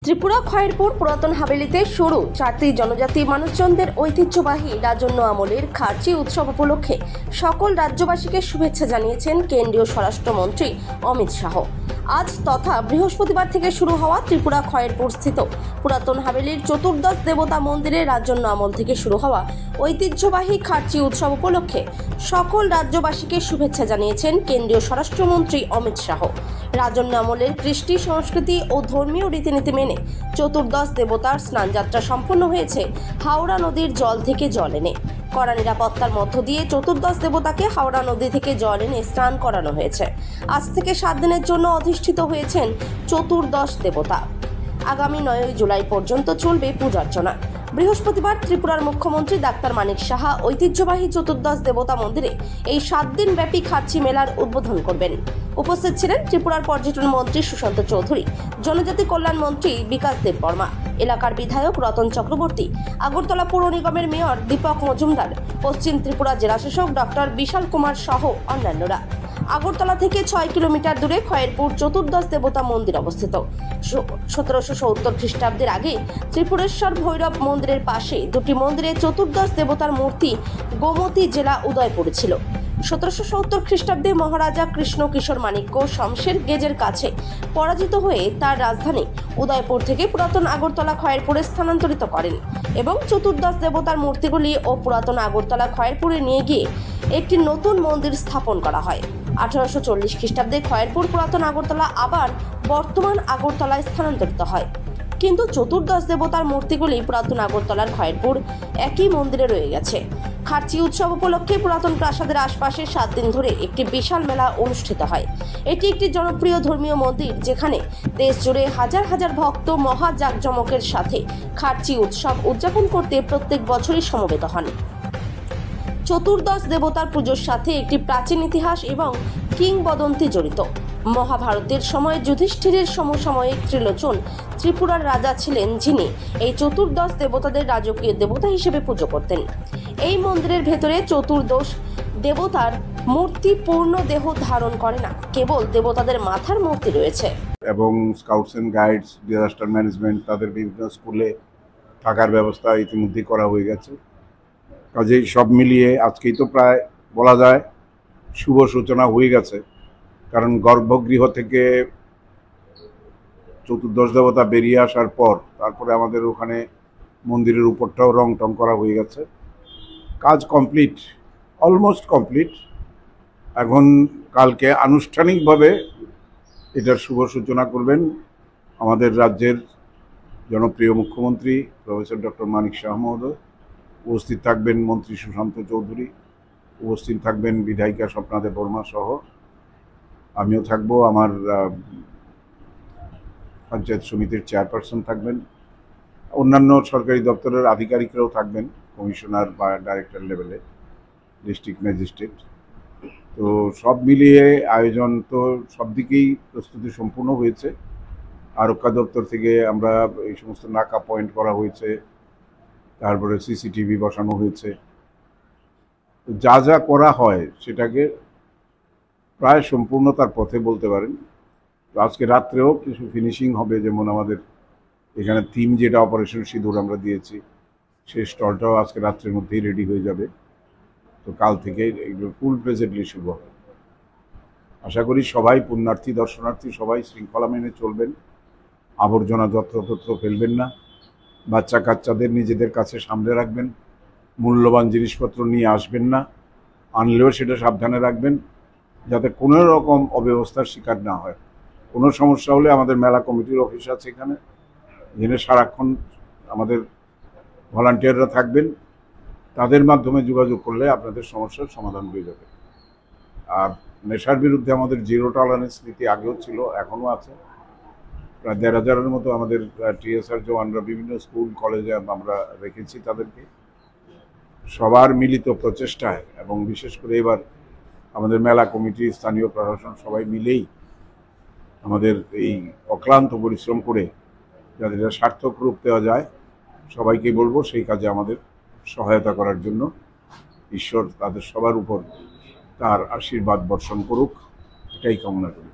ত্রিপুরা খয়েরপুর পুরাতন হাভেলিতে শুরু চারটি জনজাতি মানুষজনদের ঐতিহ্যবাহী রাজন্য আমলের খার্চি উৎসব উপলক্ষে সকল রাজ্যবাসীকে শুভেচ্ছা জানিয়েছেন কেন্দ্রীয় স্বরাষ্ট্রমন্ত্রী অমিত শাহ। আজ তথা বৃহস্পতিবার থেকে শুরু হওয়া ত্রিপুরা খয়েরপুর স্থিত পুরাতন হাভেলির চতুর্দশ দেবতা মন্দিরে রাজন্য আমল থেকে শুরু হওয়া ঐতিহ্যবাহী খার্চি উৎসব উপলক্ষে সকল রাজ্যবাসীকে শুভেচ্ছা জানিয়েছেন কেন্দ্রীয় স্বরাষ্ট্রমন্ত্রী অমিত শাহ। রাজন্য আমলের কৃষ্টি সংস্কৃতি ও ধর্মীয় রীতিনীতি মেনে চতুর্দশ দেবতার স্নানযাত্রা সম্পন্ন হয়েছে হাওড়া নদীর জল থেকে জল এনে। কড়া নিরাপত্তার মধ্য দিয়ে চতুর্দশ দেবতাকে হাওড়া নদী থেকে জল এনে স্নান করানো হয়েছে। আজ থেকে 7 দিনের জন্য অধিষ্ঠিত হয়েছেন চতুর্দশ দেবতা। আগামী 9 জুলাই পর্যন্ত চলবে পূজার্চনা। বৃহস্পতিবার ত্রিপুরার মুখ্যমন্ত্রী ডাক্তার মানিক সাহা ঐতিহ্যবাহী চতুর্দশ দেবতা মন্দিরে এই 7 দিন ব্যাপী খার্চি মেলার উদ্বোধন করবেন। উপস্থিত ছিলেন ত্রিপুরার পর্যটন মন্ত্রী সুশান্ত চৌধুরী, জনজাতি কল্যাণ মন্ত্রী বিকাশ দেববর্মা, এলাকার বিধায়ক রতন চক্রবর্তী, আগরতলা পৌর নিগমের মেয়র দীপক মজুমদার, পশ্চিম ত্রিপুরা জেলাশাসক ডক্টর বিশাল কুমার সহ অন্যান্যরা। আগরতলা থেকে 6 কিলোমিটার দূরে খয়েরপুর চতুর্দশ দেবতা মন্দির অবস্থিত। 1770 খ্রিস্টাব্দের আগে ত্রিপুরেশ্বর ভৈরব মন্দিরের পাশে দুটি মন্দিরে চতুর্দশ দেবতার মূর্তি গোমতী জেলা উদয়পুরে ছিল। 1770 খ্রিস্টাব্দে মহারাজা কৃষ্ণ কিশোর মাণিক্য শমশের গেজের কাছে পরাজিত হয়ে তার রাজধানী উদয়পুর থেকে পুরাতন আগরতলা খয়েরপুরে স্থানান্তরিত করেন এবং চতুর্দশ দেবতার মূর্তিগুলি ও পুরাতন আগরতলা খয়েরপুরে নিয়ে গিয়ে একটি নতুন মন্দির স্থাপন করা হয়। 1840 খ্রিস্টাব্দে খয়েরপুর পুরাতন আগরতলা আবার বর্তমান আগরতলায় স্থানান্তরিত হয়, কিন্তু চতুর্দশ দেবতার মূর্তিগুলি পুরাতন আগরতলার খয়েরপুর একই মন্দিরে রয়ে গেছে। খার্চি উৎসব উপলক্ষে পুরাতন প্রাসাদের আশপাশে 7 দিন ধরে একটি বিশাল মেলা অনুষ্ঠিত হয়। এটি একটি জনপ্রিয় ধর্মীয় মন্দির যেখানে দেশ জুড়ে হাজার হাজার ভক্ত মহা জাঁকজমকের সাথে খার্চি উৎসব উদযাপন করতে প্রত্যেক বছরই সমবেত হন। চতুর্দশ দেবতার পুজোর সাথে একটি প্রাচীন ইতিহাস এবং কিংবদন্তি জড়িত। মহাভারতের সময় যুধিষ্ঠিরের সমসাময়িক ত্রিলোচন ত্রিপুরার রাজা ছিলেন, যিনি এই চতুর্দশ দেবতাদের রাজকীয় দেবতা হিসেবে পুজো করতেন। এই মন্দিরের ভেতরে চতুর্দশ দেবতার মূর্তি পূর্ণ দেহ ধারণ করে না, কেবল দেবতাদের মাথার মূর্তি রয়েছে। এবং scouts and guides, disaster management, তাদের বিভিন্ন স্কুলে থাকার ব্যবস্থা ইতিমধ্যেই করা হয়ে গেছে। কাজেই সব মিলিয়ে আজকেই তো প্রায় বলা যায় শুভ সূচনা হয়ে গেছে, কারণ গর্ভগৃহ থেকে চতুর্দশ দেবতা বেরিয়ে আসার পর তারপরে আমাদের ওখানে মন্দিরের উপরটাও রং টং করা হয়ে গেছে। কাজ কমপ্লিট, অলমোস্ট কমপ্লিট। এখন কালকে আনুষ্ঠানিকভাবে এটার শুভ সূচনা করবেন আমাদের রাজ্যের জনপ্রিয় মুখ্যমন্ত্রী প্রফেসর ডক্টর মানিক শাহ মহোদয়। উপস্থিত থাকবেন মন্ত্রী সুশান্ত চৌধুরী, উপস্থিত থাকবেন বিধায়িকা স্বপ্না দেববর্মা সহ আমিও থাকবো, আমার পঞ্চায়েত সমিতির চেয়ারপারসন থাকবেন, অন্যান্য সরকারি দপ্তরের আধিকারিকরাও থাকবেন, কমিশনার বা ডাইরেক্টর লেভেলে, ডিস্ট্রিক্ট ম্যাজিস্ট্রেট। তো সব মিলিয়ে আয়োজন তো সব দিকেই প্রস্তুতি সম্পূর্ণ হয়েছে। আরক্ষা দপ্তর থেকে আমরা এই সমস্ত নাকা পয়েন্ট করা হয়েছে, তারপরে সিসিটিভি বসানো হয়েছে। যা যা করা হয় সেটাকে প্রায় সম্পূর্ণতার পথে বলতে পারেন। তো আজকে রাত্রেও কিছু ফিনিশিং হবে, যেমন আমাদের এখানে থিম যেটা অপারেশন সিঁদুর আমরা দিয়েছি, সেই স্টলটাও আজকে রাত্রের মধ্যেই রেডি হয়ে যাবে। তো কাল থেকে এগুলো ফুল প্রেজেন্টলি শুরু হবে। আশা করি সবাই পুণ্যার্থী দর্শনার্থী সবাই শৃঙ্খলা মেনে চলবেন, আবর্জনা যত্রতত্র ফেলবেন না, বাচ্চা কাচ্চাদের নিজেদের কাছে সামলে রাখবেন, মূল্যবান জিনিসপত্র নিয়ে আসবেন না, আনলেও সেটা সাবধানে রাখবেন যাতে কোনো রকম অব্যবস্থার শিকার না হয়। কোনো সমস্যা হলে আমাদের মেলা কমিটির অফিস আছে এখানে, যেখানে সারাক্ষণ আমাদের ভলান্টিয়াররা থাকবেন, তাদের মাধ্যমে যোগাযোগ করলে আপনাদের সমস্যার সমাধান হয়ে যাবে। আর নেশার বিরুদ্ধে আমাদের জিরো টলারেন্স নীতি আগেও ছিল, এখনও আছে। প্রায় 1,500-এর মতো আমাদের টিএসআর জওয়ানরা বিভিন্ন স্কুল কলেজে আমরা রেখেছি তাদেরকে। সবার মিলিত প্রচেষ্টায় এবং বিশেষ করে এবার আমাদের মেলা কমিটি, স্থানীয় প্রশাসন সবাই মিলেই আমাদের এই অক্লান্ত পরিশ্রম করে যাতে এটা সার্থক রূপ দেওয়া যায়, সবাইকে বলবো সেই কাজে আমাদের সহায়তা করার জন্য। ঈশ্বর তাদের সবার উপর তার আশীর্বাদ বর্ষণ করুক, এটাই কামনা করি।